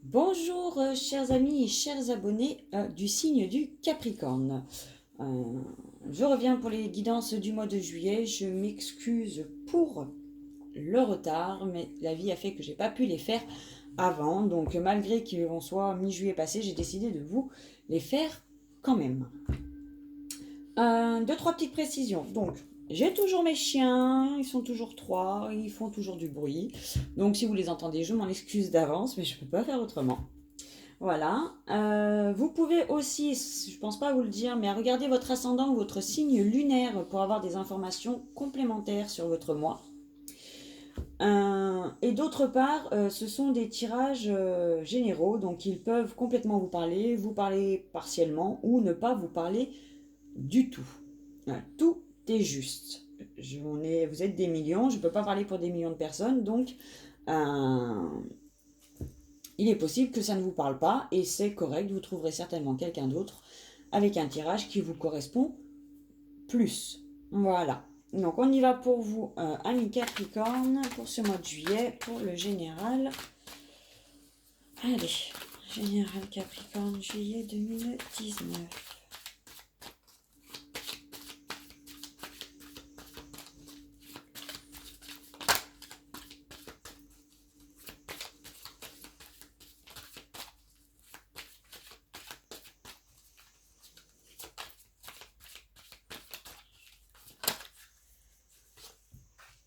Bonjour chers amis et chers abonnés du signe du Capricorne. Je reviens pour les guidances du mois de juillet. Je m'excuse pour le retard, mais la vie a fait que j'ai pas pu les faire avant. Donc malgré qu'on soit mi-juillet passé, j'ai décidé de vous les faire quand même. Deux, trois petites précisions. Donc, j'ai toujours mes chiens, ils sont toujours trois, ils font toujours du bruit. Donc, si vous les entendez, je m'en excuse d'avance, mais je ne peux pas faire autrement. Voilà. Vous pouvez aussi, je ne pense pas vous le dire, mais regarder votre ascendant ou votre signe lunaire pour avoir des informations complémentaires sur votre mois. Et d'autre part, ce sont des tirages généraux, donc ils peuvent complètement vous parler partiellement ou ne pas vous parler du tout. Tout est juste. Vous êtes des millions, je ne peux pas parler pour des millions de personnes, donc euh, il est possible que ça ne vous parle pas, et c'est correct, vous trouverez certainement quelqu'un d'autre avec un tirage qui vous correspond plus. Voilà. Donc on y va pour vous, amis Capricorne, pour ce mois de juillet, pour le général. Allez, général Capricorne, juillet 2019.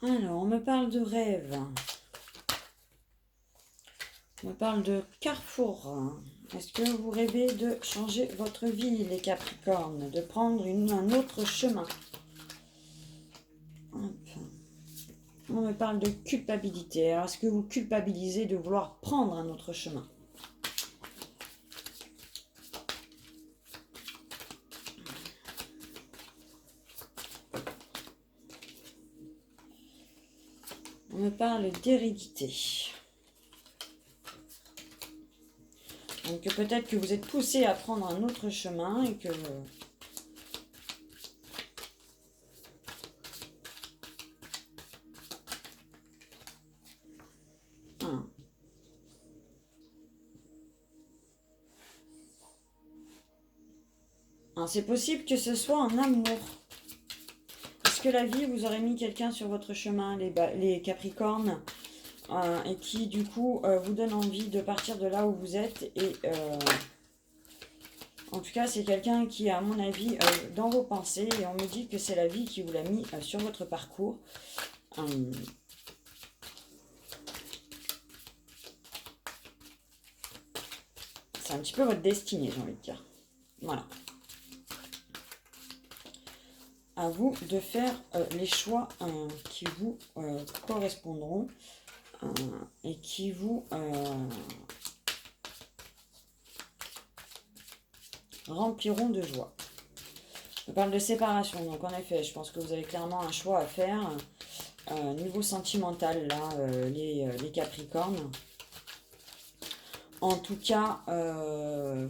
Alors, on me parle de rêve. On me parle de carrefour. Est-ce que vous rêvez de changer votre vie, les Capricornes, de prendre un autre chemin? On me parle de culpabilité. Alors, est-ce que vous culpabilisez de vouloir prendre un autre chemin? On me parle d'hérédité. Donc peut-être que vous êtes poussé à prendre un autre chemin et que... C'est possible que ce soit en amour. Est-ce que la vie vous aurait mis quelqu'un sur votre chemin, les Capricornes, et qui du coup vous donne envie de partir de là où vous êtes et en tout cas c'est quelqu'un qui est à mon avis dans vos pensées et on me dit que c'est la vie qui vous l'a mis sur votre parcours. C'est un petit peu votre destinée, j'ai envie de dire. Voilà. À vous de faire les choix qui vous correspondront et qui vous rempliront de joie. Je parle de séparation, donc en effet, je pense que vous avez clairement un choix à faire. Niveau sentimental, là, les Capricornes. En tout cas,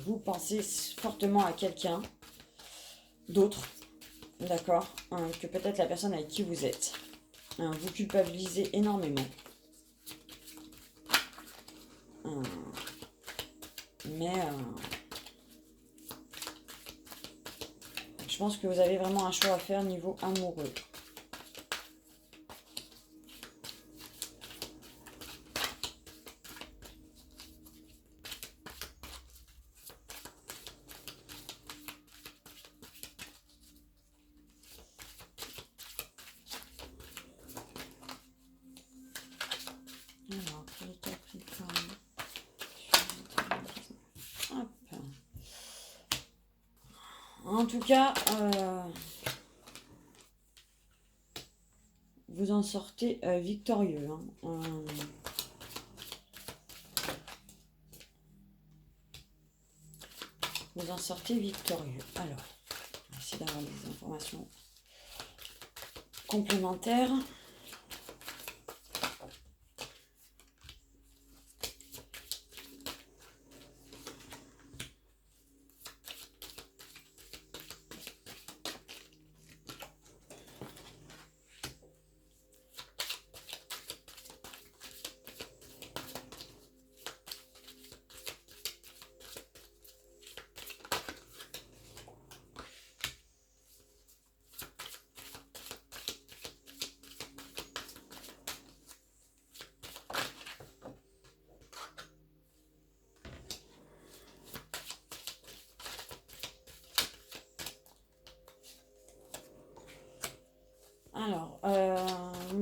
vous pensez fortement à quelqu'un d'autre, d'accord, que peut-être la personne avec qui vous êtes. Vous culpabilisez énormément. Mais je pense que vous avez vraiment un choix à faire niveau amoureux. Alors, pour les Capricornes. Hop. En tout cas, vous en sortez victorieux. Vous en sortez victorieux. Alors, on va essayer d'avoir des informations complémentaires.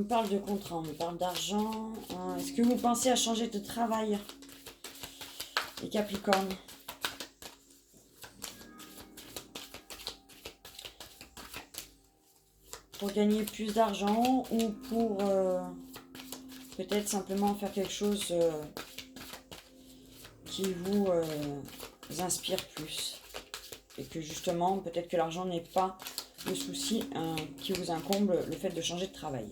me parle de contrat, on me parle d'argent. Est-ce que vous pensez à changer de travail, les Capricornes? Pour gagner plus d'argent ou pour peut-être simplement faire quelque chose qui vous inspire plus. Et que justement, peut-être que l'argent n'est pas le souci qui vous incombe, le fait de changer de travail.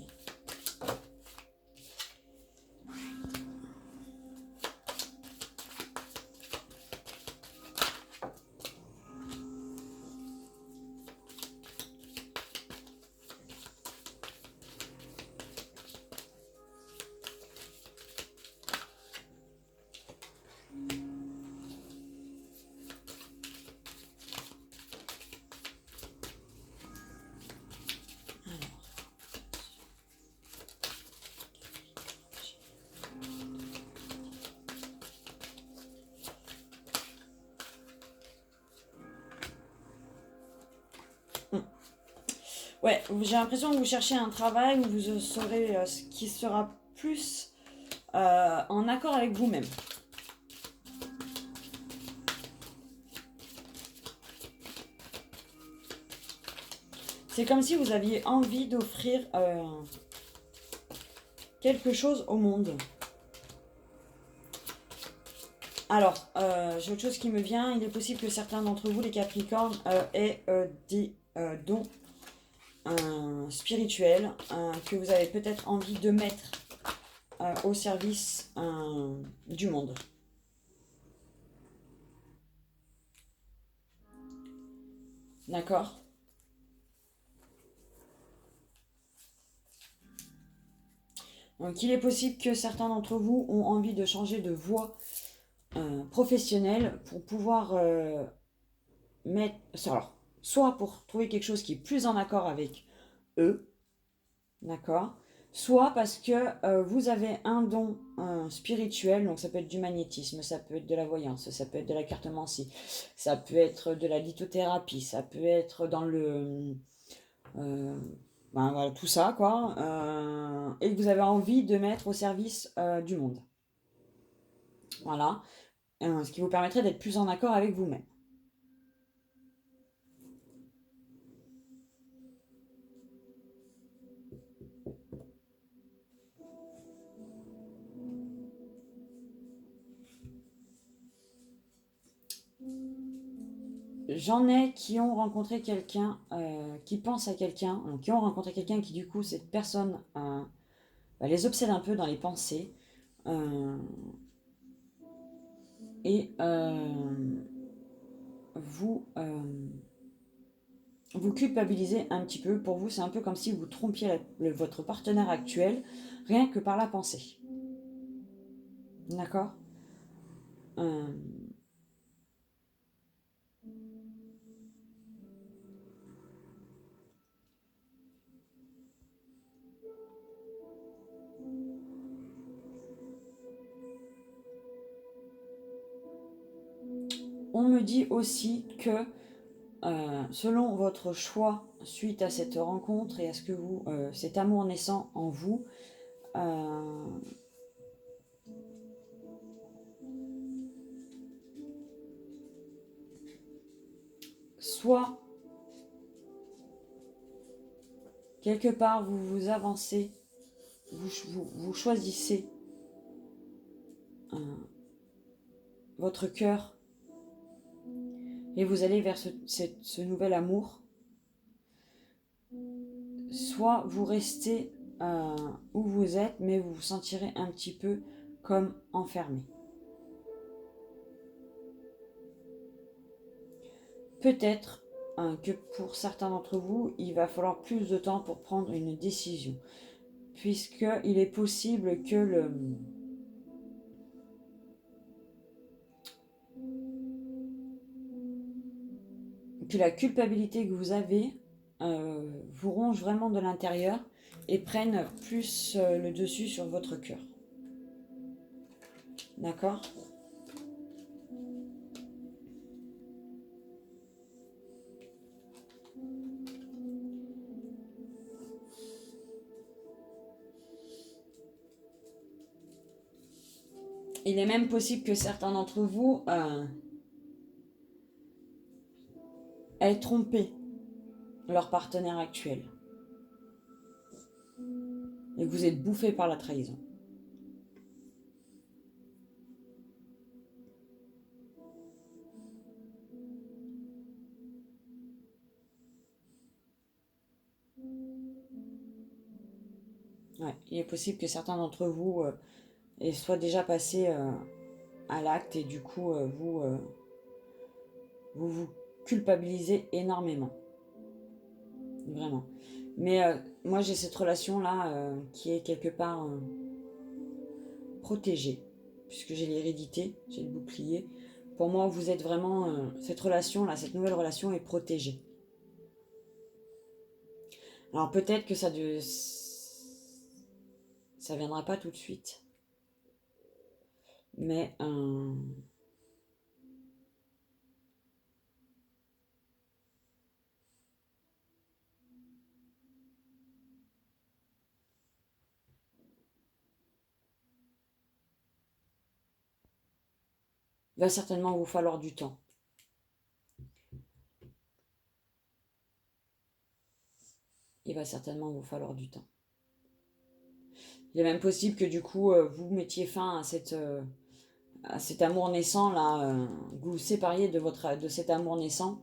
Ouais, j'ai l'impression que vous cherchez un travail où vous saurez ce qui sera plus en accord avec vous-même. C'est comme si vous aviez envie d'offrir quelque chose au monde. Alors, j'ai autre chose qui me vient. Il est possible que certains d'entre vous, les Capricornes, aient des dons spirituels que vous avez peut-être envie de mettre au service du monde. D'accord ? Donc, il est possible que certains d'entre vous ont envie de changer de voie professionnelle pour pouvoir mettre... Alors, soit pour trouver quelque chose qui est plus en accord avec eux, d'accord ? Soit parce que vous avez un don spirituel, donc ça peut être du magnétisme, ça peut être de la voyance, ça peut être de la cartomancie, ça peut être de la lithothérapie, ça peut être dans le... ben voilà, tout ça, quoi, et que vous avez envie de mettre au service du monde. Voilà. Ce qui vous permettrait d'être plus en accord avec vous-même. J'en ai qui ont rencontré quelqu'un, qui pense à quelqu'un, qui ont rencontré quelqu'un qui du coup, cette personne les obsède un peu dans les pensées. Et vous vous culpabilisez un petit peu. Pour vous, c'est un peu comme si vous trompiez votre partenaire actuel, rien que par la pensée. D'accord ? On me dit aussi que selon votre choix suite à cette rencontre et à ce que vous, cet amour naissant en vous, soit quelque part vous vous avancez, vous choisissez votre cœur et vous allez vers ce nouvel amour, soit vous restez où vous êtes, mais vous vous sentirez un petit peu comme enfermé. Peut-être que pour certains d'entre vous, il va falloir plus de temps pour prendre une décision, puisqu'il est possible que la culpabilité que vous avez vous ronge vraiment de l'intérieur et prenne plus le dessus sur votre cœur. D'accord ? Il est même possible que certains d'entre vous aient trompé leur partenaire actuel. Et que vous êtes bouffé par la trahison. Ouais, il est possible que certains d'entre vous soient déjà passés à l'acte et du coup vous culpabilisez énormément. Vraiment. Mais moi j'ai cette relation-là qui est quelque part protégée. Puisque j'ai l'hérédité, j'ai le bouclier. Pour moi, vous êtes vraiment... cette relation-là, cette nouvelle relation est protégée. Alors peut-être que ça viendra pas tout de suite. Mais il va certainement vous falloir du temps. Il va certainement vous falloir du temps. Il est même possible que du coup, vous mettiez fin à cet amour naissant là, que vous vous sépariez de cet amour naissant.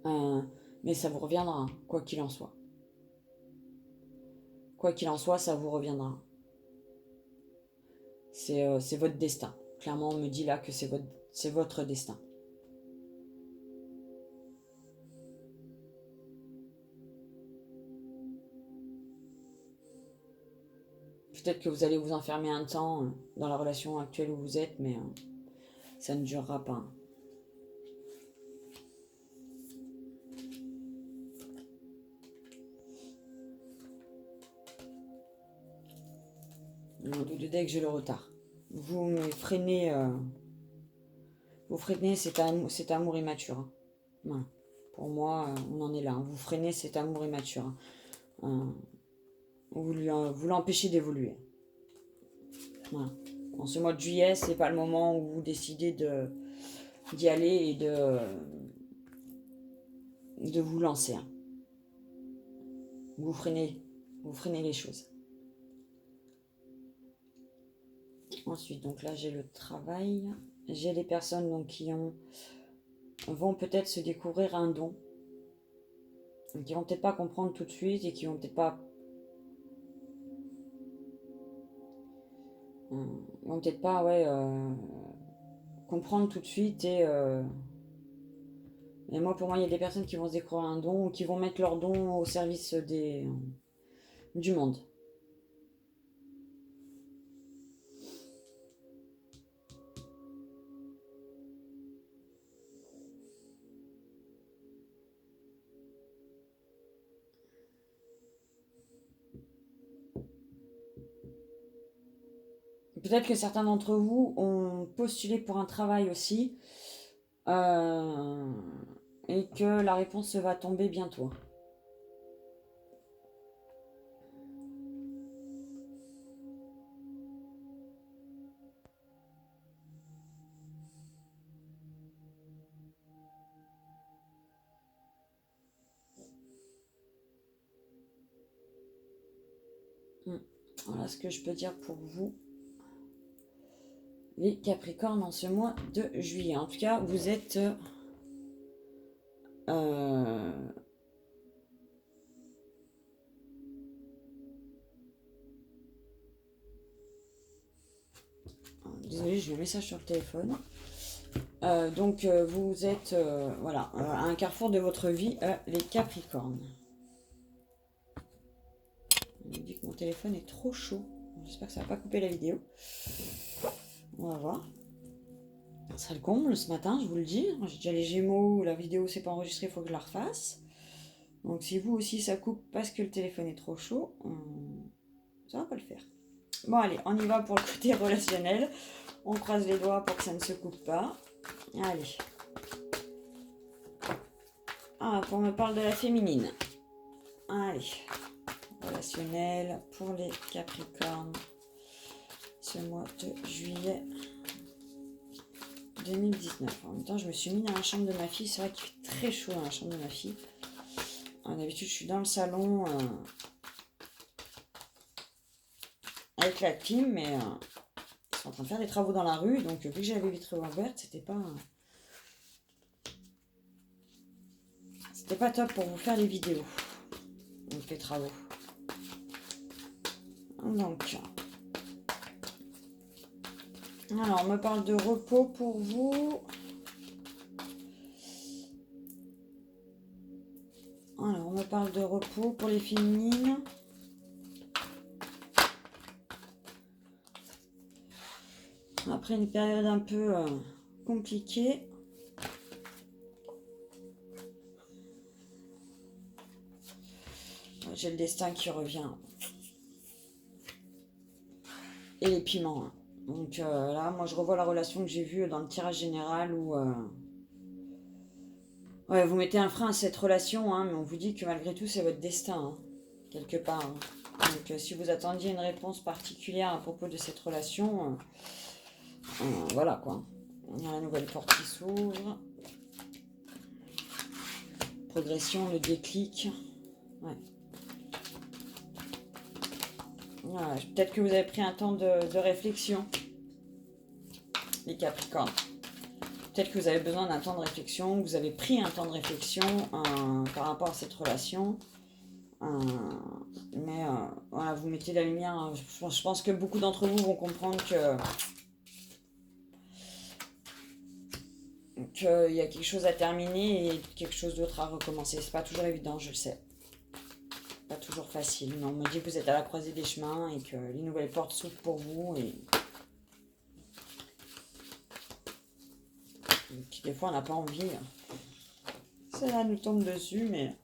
Mais ça vous reviendra, quoi qu'il en soit. Quoi qu'il en soit, ça vous reviendra. C'est votre destin. Clairement, on me dit là que c'est votre destin. Peut-être que vous allez vous enfermer un temps dans la relation actuelle où vous êtes, mais ça ne durera pas. Dès que j'ai le retard. Vous freinez cet amour immature. Hein. Voilà. Pour moi, on en est là. Hein. Vous freinez cet amour immature. Hein. Vous l'empêchez d'évoluer. Voilà. En ce mois de juillet, c'est pas le moment où vous décidez d'y aller et de vous lancer. Hein. Vous freinez les choses. Ensuite, donc là, j'ai le travail. J'ai les personnes donc, qui vont peut-être se découvrir un don. Qui vont peut-être pas comprendre tout de suite et qui vont peut-être pas... Ils vont peut-être pas, comprendre tout de suite et moi, pour moi, il y a des personnes qui vont se découvrir un don ou qui vont mettre leur don au service du monde. Peut-être que certains d'entre vous ont postulé pour un travail aussi et que la réponse va tomber bientôt. Voilà ce que je peux dire pour vous, les Capricornes, en ce mois de juillet. En tout cas, vous êtes... Désolée, j'ai eu un message sur le téléphone. Donc, vous êtes à un carrefour de votre vie, les Capricornes. On me dit que mon téléphone est trop chaud. J'espère que ça va pas couper la vidéo. On va voir. Ça sera le comble ce matin, je vous le dis. J'ai déjà les Gémeaux, la vidéo s'est pas enregistrée, il faut que je la refasse. Donc si vous aussi ça coupe parce que le téléphone est trop chaud, ça va pas le faire. Bon allez, on y va pour le côté relationnel. On croise les doigts pour que ça ne se coupe pas. Allez. Ah, on me parle de la féminine. Allez. Relationnel pour les Capricornes ce mois de juillet 2019. En même temps, je me suis mis dans la chambre de ma fille. C'est vrai qu'il fait très chaud dans la chambre de ma fille. D'habitude, je suis dans le salon avec la clim, mais ils sont en train de faire des travaux dans la rue. Donc, vu que j'avais les vitres ouvertes, c'était pas top pour vous faire les vidéos. Donc, les travaux. Donc, alors, on me parle de repos pour vous. Alors, on me parle de repos pour les féminines. Après une période un peu compliquée. J'ai le destin qui revient. Et les piments. Hein. Donc là, moi, je revois la relation que j'ai vue dans le tirage général où... ouais, vous mettez un frein à cette relation, hein, mais on vous dit que malgré tout, c'est votre destin, hein, quelque part. Hein. Donc si vous attendiez une réponse particulière à propos de cette relation, voilà quoi. Il y a la nouvelle porte qui s'ouvre. Progression, le déclic. Ouais. Voilà, peut-être que vous avez pris un temps de réflexion, les Capricornes. Peut-être que vous avez besoin d'un temps de réflexion, vous avez pris un temps de réflexion par rapport à cette relation. Mais voilà, vous mettez la lumière. Hein. Je pense que beaucoup d'entre vous vont comprendre qu'il y a quelque chose à terminer et quelque chose d'autre à recommencer. C'est pas toujours évident, je le sais. Pas toujours facile. Mais on me dit que vous êtes à la croisée des chemins et que les nouvelles portes s'ouvrent pour vous. Et puis des fois, on n'a pas envie. Ça nous tombe dessus, mais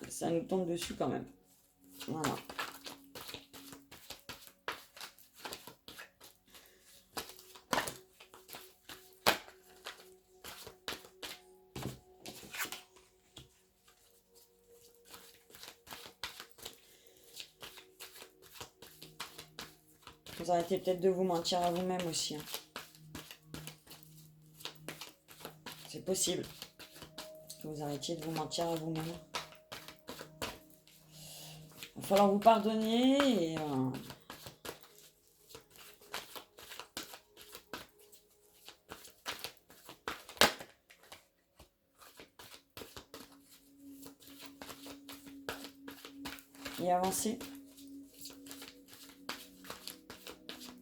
ça nous tombe dessus quand même. Voilà. Vous arrêtez peut-être de vous mentir à vous-même aussi. Hein. C'est possible que vous arrêtiez de vous mentir à vous-même. Il va falloir vous pardonner et... et avancer.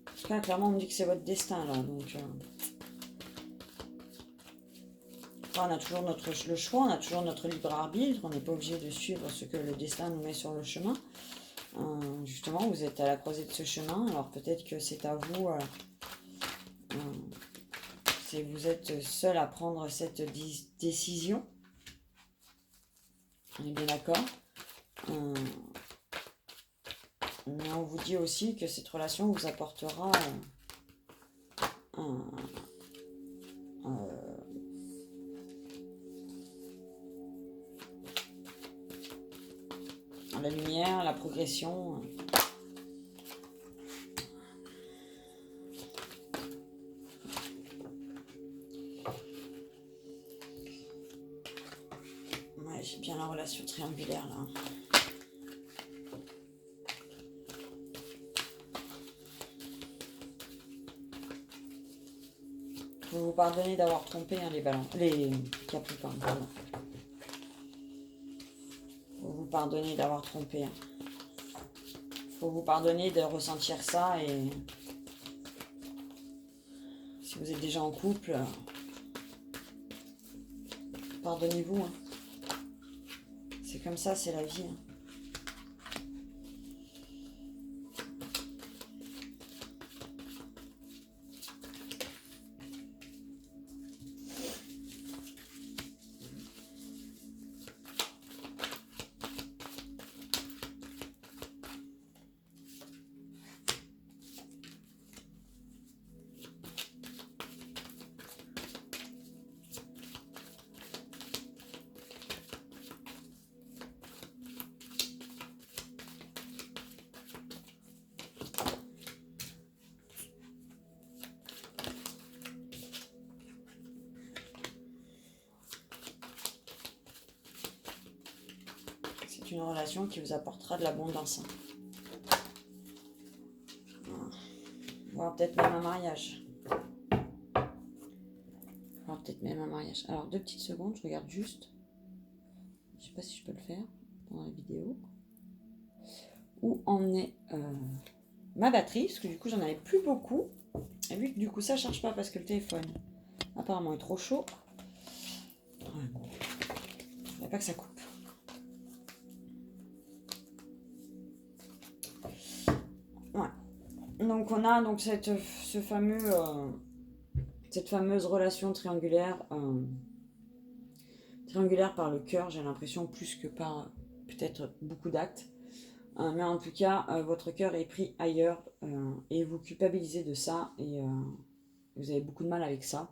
En tout cas, clairement, on me dit que c'est votre destin, là. Donc, enfin, on a toujours le choix, on a toujours notre libre arbitre. On n'est pas obligé de suivre ce que le destin nous met sur le chemin. Justement, vous êtes à la croisée de ce chemin. Alors, peut-être que c'est à vous... si vous êtes seul à prendre cette décision. On est bien d'accord. Mais on vous dit aussi que cette relation vous apportera la lumière, la progression. Ouais, j'ai bien la relation triangulaire là. Vous vous pardonnez d'avoir trompé hein, les Capricornes. Pardon. Vous vous pardonnez d'avoir trompé. Hein. Faut vous pardonner de ressentir ça et si vous êtes déjà en couple, pardonnez-vous. Hein. C'est comme ça, c'est la vie. Hein. être une relation qui vous apportera de l'abondance. Voire peut-être même un mariage. Voire peut-être même un mariage. Alors, 2 petites secondes, je regarde juste. Je sais pas si je peux le faire dans la vidéo. Où en est ma batterie, parce que du coup, j'en avais plus beaucoup. Et vu que du coup, ça charge pas parce que le téléphone, apparemment, est trop chaud. Ouais. Il ne faudrait pas que ça coupe. Ouais. Donc on a donc cette fameuse relation triangulaire, triangulaire par le cœur, j'ai l'impression, plus que par peut-être beaucoup d'actes. Mais en tout cas, votre cœur est pris ailleurs et vous culpabilisez de ça et vous avez beaucoup de mal avec ça.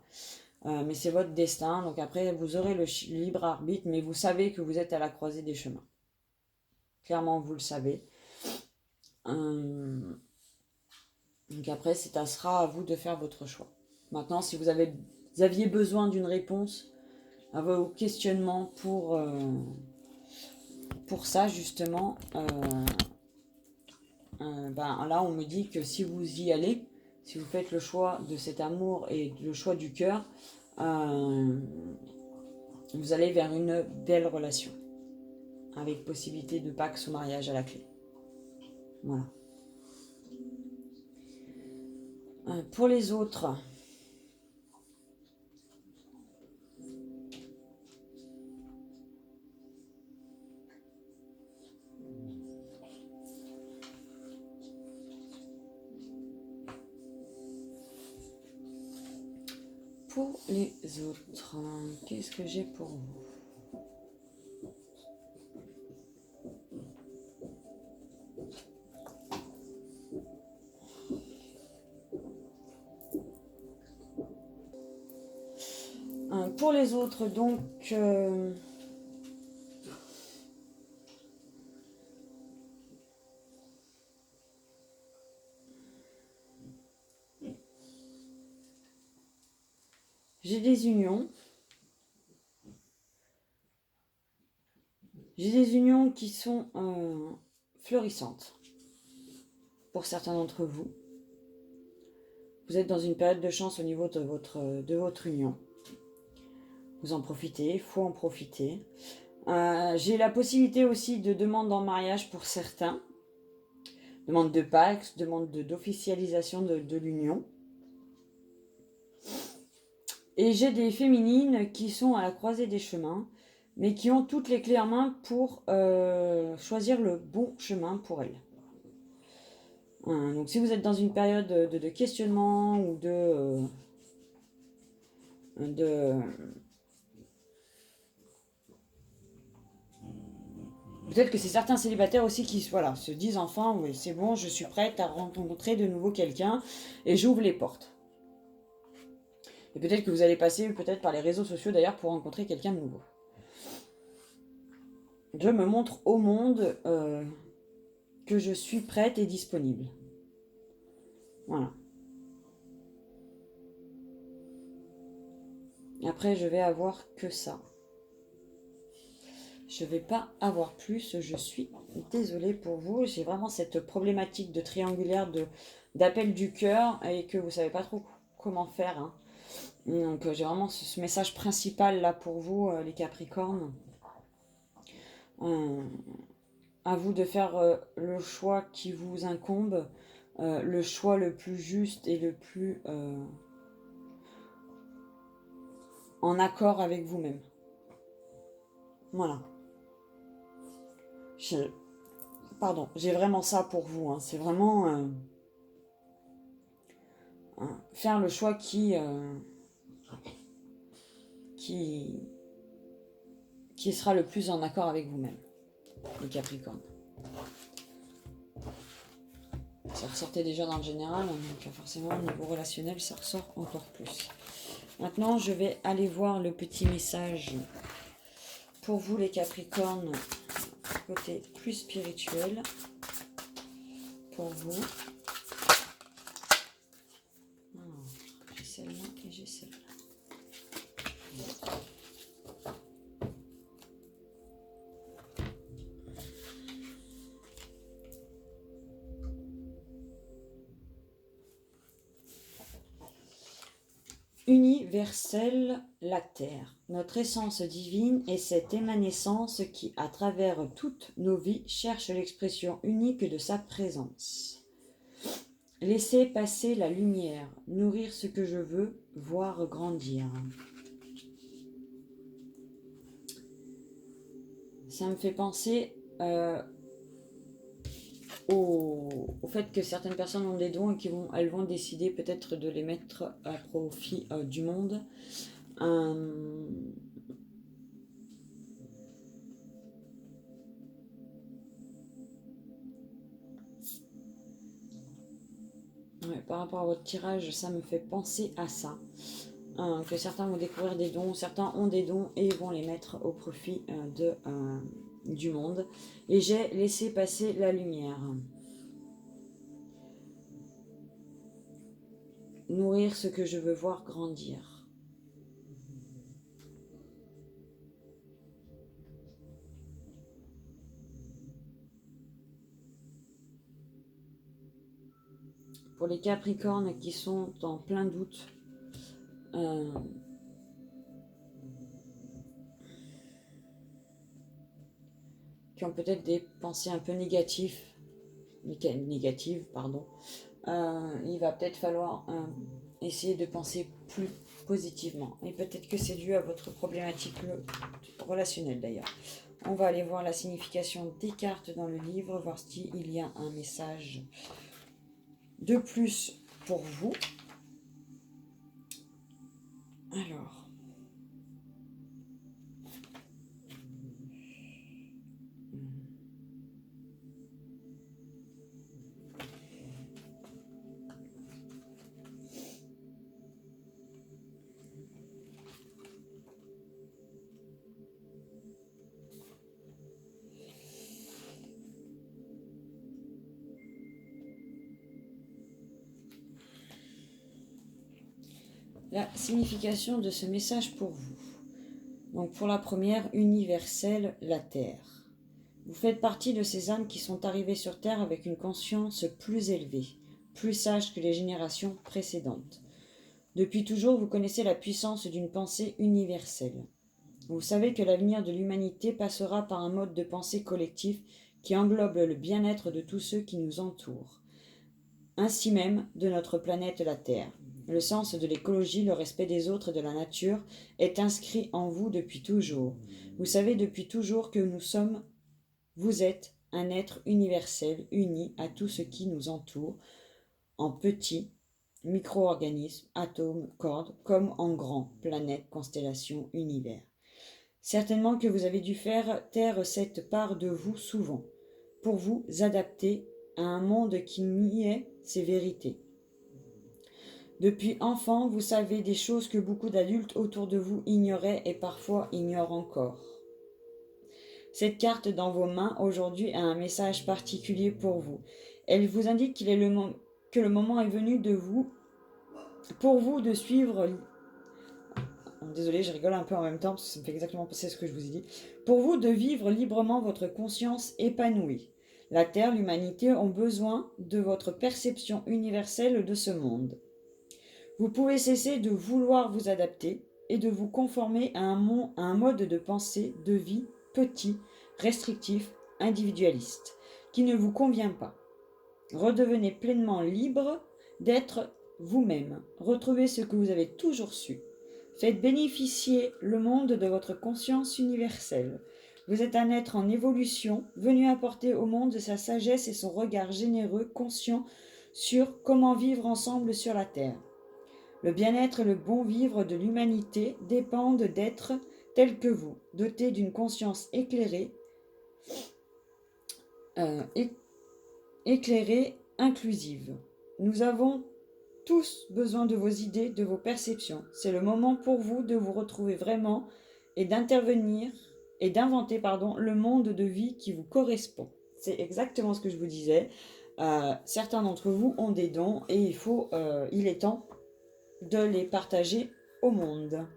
Mais c'est votre destin, donc après vous aurez le libre arbitre, mais vous savez que vous êtes à la croisée des chemins. Clairement, vous le savez. Donc après, ça sera à vous de faire votre choix. Maintenant, si vous aviez besoin d'une réponse à vos questionnements pour ça, justement, là, on me dit que si vous y allez, si vous faites le choix de cet amour et le choix du cœur, vous allez vers une belle relation, avec possibilité de pax ou mariage à la clé. Voilà. Pour les autres, qu'est-ce que j'ai pour vous? Pour les autres, donc, j'ai des unions. J'ai des unions qui sont florissantes. Pour certains d'entre vous. Vous êtes dans une période de chance au niveau de votre union. Vous en profitez, il faut en profiter. J'ai la possibilité aussi de demande en mariage pour certains. Demande de pax, demande d'officialisation de l'union. Et j'ai des féminines qui sont à la croisée des chemins, mais qui ont toutes les clés en main pour choisir le bon chemin pour elles. Donc si vous êtes dans une période de questionnement ou peut-être que c'est certains célibataires aussi qui se disent enfin, oui, c'est bon, je suis prête à rencontrer de nouveau quelqu'un et j'ouvre les portes. Et peut-être que vous allez passer par les réseaux sociaux d'ailleurs pour rencontrer quelqu'un de nouveau. Je me montre au monde que je suis prête et disponible. Voilà. Après, je vais avoir que ça. Je ne vais pas avoir plus, je suis désolée pour vous. J'ai vraiment cette problématique de triangulaire, d'appel du cœur et que vous ne savez pas trop comment faire. Hein. Donc j'ai vraiment ce message principal là pour vous, les Capricornes. À vous de faire le choix qui vous incombe, le choix le plus juste et le plus en accord avec vous-même. Voilà. J'ai vraiment ça pour vous. Hein. C'est vraiment faire le choix qui sera le plus en accord avec vous-même, les Capricornes. Ça ressortait déjà dans le général, donc forcément au niveau relationnel, ça ressort encore plus. Maintenant, je vais aller voir le petit message pour vous, les Capricornes, côté plus spirituel, pour vous. Alors, j'ai celle-là et j'ai celle-là. Universelle, la Terre. Notre essence divine est cette émanescence qui, à travers toutes nos vies, cherche l'expression unique de sa présence. Laissez passer la lumière, nourrir ce que je veux, voir grandir. Ça me fait penser au fait que certaines personnes ont des dons et elles vont décider peut-être de les mettre à profit du monde. Ouais, par rapport à votre tirage, ça me fait penser à ça. Que certains vont découvrir des dons, certains ont des dons et vont les mettre au profit du monde. Et j'ai laissé passer la lumière. Nourrir ce que je veux voir grandir. Pour les Capricornes qui sont en plein doute, qui ont peut-être des pensées un peu négatives, il va peut-être falloir essayer de penser plus positivement. Et peut-être que c'est dû à votre problématique relationnelle d'ailleurs. On va aller voir la signification des cartes dans le livre, voir s'il y a un message de plus pour vous. Alors. La signification de ce message pour vous. Donc pour la première, universelle, la Terre. Vous faites partie de ces âmes qui sont arrivées sur Terre avec une conscience plus élevée, plus sage que les générations précédentes. Depuis toujours, vous connaissez la puissance d'une pensée universelle. Vous savez que l'avenir de l'humanité passera par un mode de pensée collectif qui englobe le bien-être de tous ceux qui nous entourent, ainsi même de notre planète la Terre. Le sens de l'écologie, le respect des autres et de la nature est inscrit en vous depuis toujours. Vous savez depuis toujours que vous êtes un être universel, uni à tout ce qui nous entoure, en petits micro-organismes, atomes, cordes, comme en grands, planètes, constellations, univers. Certainement que vous avez dû faire taire cette part de vous souvent, pour vous adapter à un monde qui niait ces vérités. Depuis enfant, vous savez des choses que beaucoup d'adultes autour de vous ignoraient et parfois ignorent encore. Cette carte dans vos mains aujourd'hui a un message particulier pour vous. Elle vous indique que le moment est venu pour vous de suivre... Désolée, je rigole un peu en même temps parce que ça me fait exactement penser ce que je vous ai dit. Pour vous de vivre librement votre conscience épanouie. La Terre, l'humanité ont besoin de votre perception universelle de ce monde. Vous pouvez cesser de vouloir vous adapter et de vous conformer à un mode de pensée, de vie petit, restrictif, individualiste, qui ne vous convient pas. Redevenez pleinement libre d'être vous-même. Retrouvez ce que vous avez toujours su. Faites bénéficier le monde de votre conscience universelle. Vous êtes un être en évolution, venu apporter au monde sa sagesse et son regard généreux, conscient sur comment vivre ensemble sur la Terre. Le bien-être et le bon vivre de l'humanité dépendent d'êtres tels que vous, dotés d'une conscience éclairée, inclusive. Nous avons tous besoin de vos idées, de vos perceptions. C'est le moment pour vous de vous retrouver vraiment et d'inventer le monde de vie qui vous correspond. C'est exactement ce que je vous disais. Certains d'entre vous ont des dons et il est temps de les partager au monde.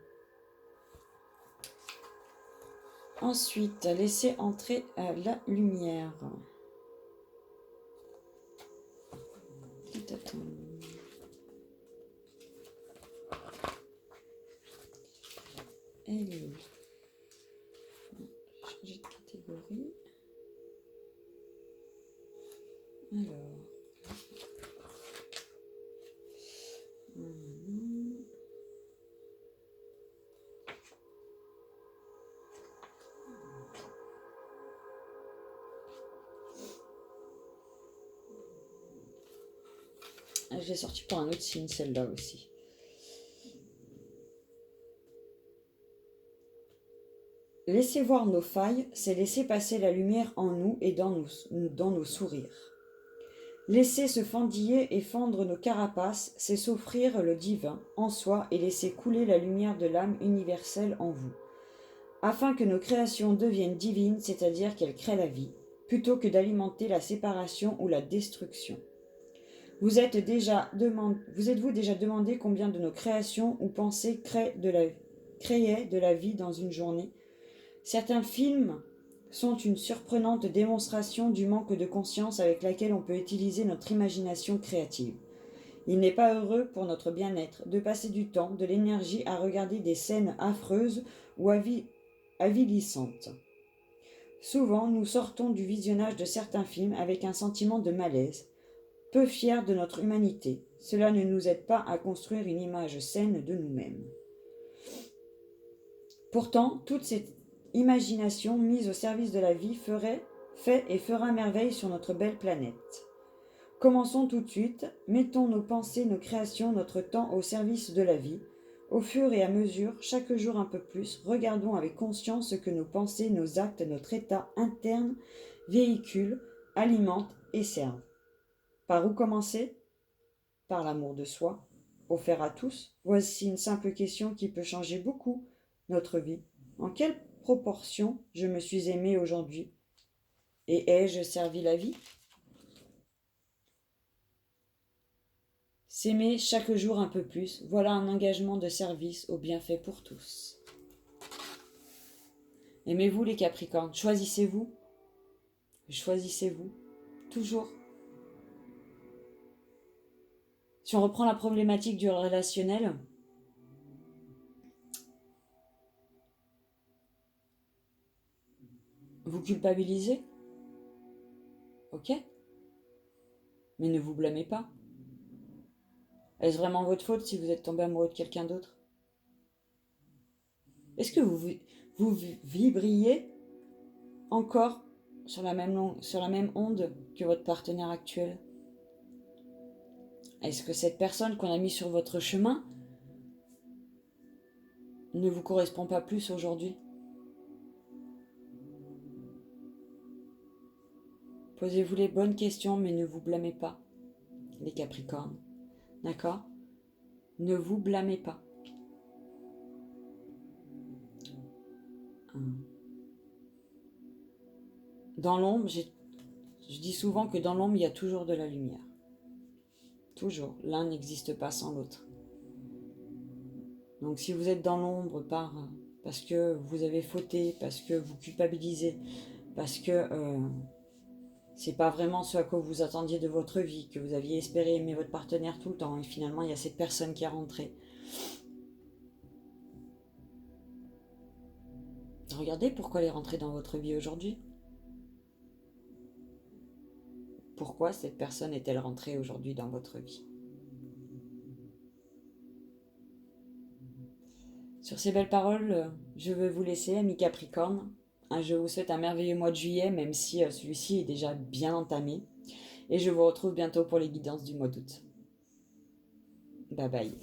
Ensuite, laissez entrer la lumière. Elle est où? Changer de catégorie. Alors. Je l'ai sorti pour un autre signe, celle-là aussi. Laisser voir nos failles, c'est laisser passer la lumière en nous et dans nos sourires. Laisser se fendiller et fendre nos carapaces, c'est s'offrir le divin en soi et laisser couler la lumière de l'âme universelle en vous, afin que nos créations deviennent divines, c'est-à-dire qu'elles créent la vie, plutôt que d'alimenter la séparation ou la destruction. Vous êtes-vous déjà demandé combien de nos créations ou pensées créaient de la vie dans une journée? Certains films sont une surprenante démonstration du manque de conscience avec laquelle on peut utiliser notre imagination créative. Il n'est pas heureux pour notre bien-être de passer du temps, de l'énergie à regarder des scènes affreuses ou avilissantes. Souvent, nous sortons du visionnage de certains films avec un sentiment de malaise, peu fiers de notre humanité. Cela ne nous aide pas à construire une image saine de nous-mêmes. Pourtant, toute cette imagination mise au service de la vie fait et fera merveille sur notre belle planète. Commençons tout de suite, mettons nos pensées, nos créations, notre temps au service de la vie. Au fur et à mesure, chaque jour un peu plus, regardons avec conscience ce que nos pensées, nos actes, notre état interne véhiculent, alimentent et servent. Par où commencer? Par l'amour de soi, offert à tous. Voici une simple question qui peut changer beaucoup notre vie. En quelle proportion je me suis aimé aujourd'hui? Et ai-je servi la vie? S'aimer chaque jour un peu plus, voilà un engagement de service au bienfait pour tous. Aimez-vous les Capricornes, choisissez-vous. Choisissez-vous, toujours. Si on reprend la problématique du relationnel, vous culpabilisez, ok, mais ne vous blâmez pas. Est-ce vraiment votre faute si vous êtes tombé amoureux de quelqu'un d'autre? Est-ce que vous vibriez encore sur la même onde que votre partenaire actuel? Est-ce que cette personne qu'on a mise sur votre chemin ne vous correspond pas plus aujourd'hui? Posez-vous les bonnes questions, mais ne vous blâmez pas, les Capricornes. D'accord? Ne vous blâmez pas. Dans l'ombre, je dis souvent que dans l'ombre, il y a toujours de la lumière. Toujours. L'un n'existe pas sans l'autre. Donc si vous êtes dans l'ombre parce que vous avez fauté, parce que vous culpabilisez, parce que c'est pas vraiment ce à quoi vous attendiez de votre vie, que vous aviez espéré aimer votre partenaire tout le temps, et finalement il y a cette personne qui est rentrée. Regardez pourquoi elle est rentrée dans votre vie aujourd'hui. Pourquoi cette personne est-elle rentrée aujourd'hui dans votre vie? Sur ces belles paroles, je veux vous laisser, amis Capricorne. Je vous souhaite un merveilleux mois de juillet, même si celui-ci est déjà bien entamé. Et je vous retrouve bientôt pour les guidances du mois d'août. Bye bye.